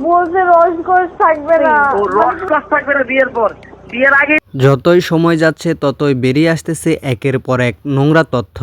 বলছে রসকস থাকবে না। ও রসকস থাকবে না বিয়ের পর, বিয়ের আগে। যতই সময় যাচ্ছে ততই বেরিয়ে আসতেছে একের পর এক নোংরা তথ্য।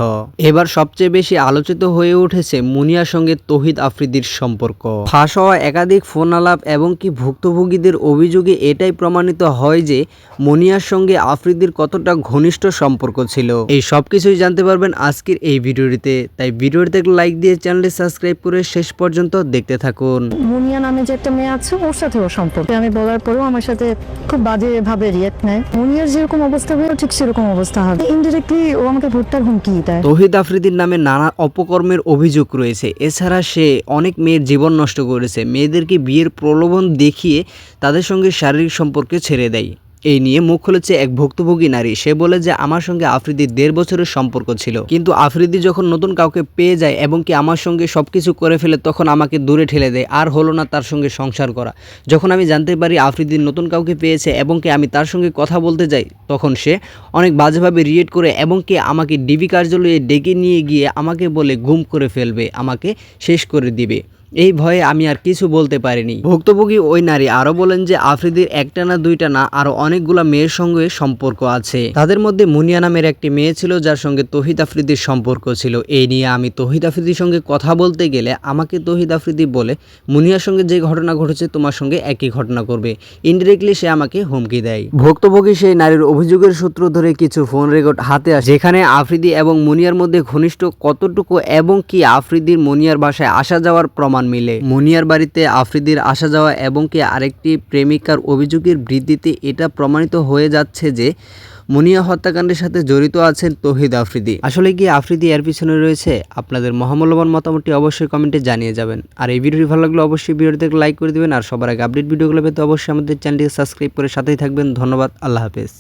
এবার সবচেয়ে বেশি আলোচিত হয়ে উঠেছে মুনিয়ার সঙ্গে তৌহিদ আফ্রিদির সম্পর্ক। ফাঁস হওয়া একাধিক ফোন আলাপ এবং কি ভুক্তভোগীদের অভিযোগে এটাই প্রমাণিত হয় যে মুনিয়ার সঙ্গে আফ্রিদির কতটা ঘনিষ্ঠ সম্পর্ক ছিল। এই সব কিছুই জানতে পারবেন আজকের এই ভিডিওটিতে, তাই ভিডিওটিতে একটা লাইক দিয়ে চ্যানেলটি সাবস্ক্রাইব করে শেষ পর্যন্ত দেখতে থাকুন। মুনিয়া নামে যে একটা মেয়ে আছে ওর সাথে ওর সম্পর্ক, আমি বলার পরেও আমার সাথে খুব বাজে ভাবে রিয়েক্ট নেয়। মুনিয়ার যেরকম অবস্থা হবে ঠিক সেরকম অবস্থা হবে। ইনডিরেক্টলি ও আমাকে ভুট্টার হুমকি দেয়। তৌহিদ আফ্রিদির নামে নানা অপকর্মের অভিযোগ রয়েছে। এছাড়া সে অনেক মেয়ের জীবন নষ্ট করেছে, মেয়েদেরকে বিয়ের প্রলোভন দেখিয়ে তাদের সঙ্গে শারীরিক সম্পর্কে ছেড়ে দেয়। এই নিয়ে মুখ খুলেছে এক ভুক্তভোগী নারী। সে বলে যে আমার সঙ্গে আফ্রিদির 1.5 বছরের সম্পর্ক ছিল, কিন্তু আফ্রিদি যখন নতুন কাউকে পেয়ে যায় এবং কি আমার সঙ্গে সবকিছু করে ফেলে তখন আমাকে দূরে ঠেলে দেয়, আর হলো না তার সঙ্গে সংসার করা। যখন আমি জানতে পারি আফ্রিদি নতুন কাউকে পেয়েছে এবং কি আমি তার সঙ্গে কথা বলতে যাই তখন সে অনেক বাজেভাবে রিয়েক্ট করে এবং কি আমাকে ডিবি কার্যালয়ে ডেকে নিয়ে গিয়ে আমাকে বলে গুম করে ফেলবে, আমাকে শেষ করে দিবে। এই ভয়ে আমি আর কিছু বলতে পারিনি। ভুক্তভোগী ওই নারী আরো বলেন যে আফ্রিদির একটা না দুইটা না আরো অনেকগুলা মেয়ের সঙ্গে সম্পর্ক আছে। তাদের মধ্যে মুনিয়া নামের একটি মেয়ে ছিল যার সঙ্গে তৌহিদ আফ্রিদির সম্পর্ক ছিল। এই নিয়ে আমি তৌহিদ আফ্রিদির সঙ্গে কথা বলতে গেলে আমাকে তৌহিদ আফ্রিদি বলে মুনিয়ার সঙ্গে যে ঘটনা ঘটেছে তোমার সঙ্গে একই ঘটনা করবে। ইনডিরেক্টলি সে আমাকে হুমকি দেয়। ভুক্তভোগী সেই নারীর অভিযোগের সূত্র ধরে কিছু ফোন রেকর্ড হাতে আসে, যেখানে আফ্রিদি এবং মুনিয়ার মধ্যে ঘনিষ্ঠ কতটুকু এবং কি আফ্রিদির মুনিয়ার বাসায় আসা যাওয়ার প্রমাণ মিলে। মুনিয়ার বাড়িতে আফ্রিদির আসা যাওয়া এবং কি আরেকটি প্রেমিকার অভিযোগের ভিত্তিতে এটা প্রমাণিত হয়ে যাচ্ছে যে মুনিয়া হত্যাকাণ্ডের সাথে জড়িত আছেন তৌহিদ আফ্রিদি। আসলে কি আফ্রিদি এর পিছনে রয়েছে? আপনাদের মহামূল্যবান মতামতটি অবশ্যই কমেন্টে জানিয়ে যাবেন। আর এই ভিডিওটি ভালো লাগলে অবশ্যই ভিডিওতে লাইক করে দিবেন। আর সবার আগে আপডেট ভিডিওগুলো পেতে অবশ্যই আমাদের চ্যানেলটিকে সাবস্ক্রাইব করে সাথেই থাকবেন। ধন্যবাদ। আল্লাহ হাফেজ।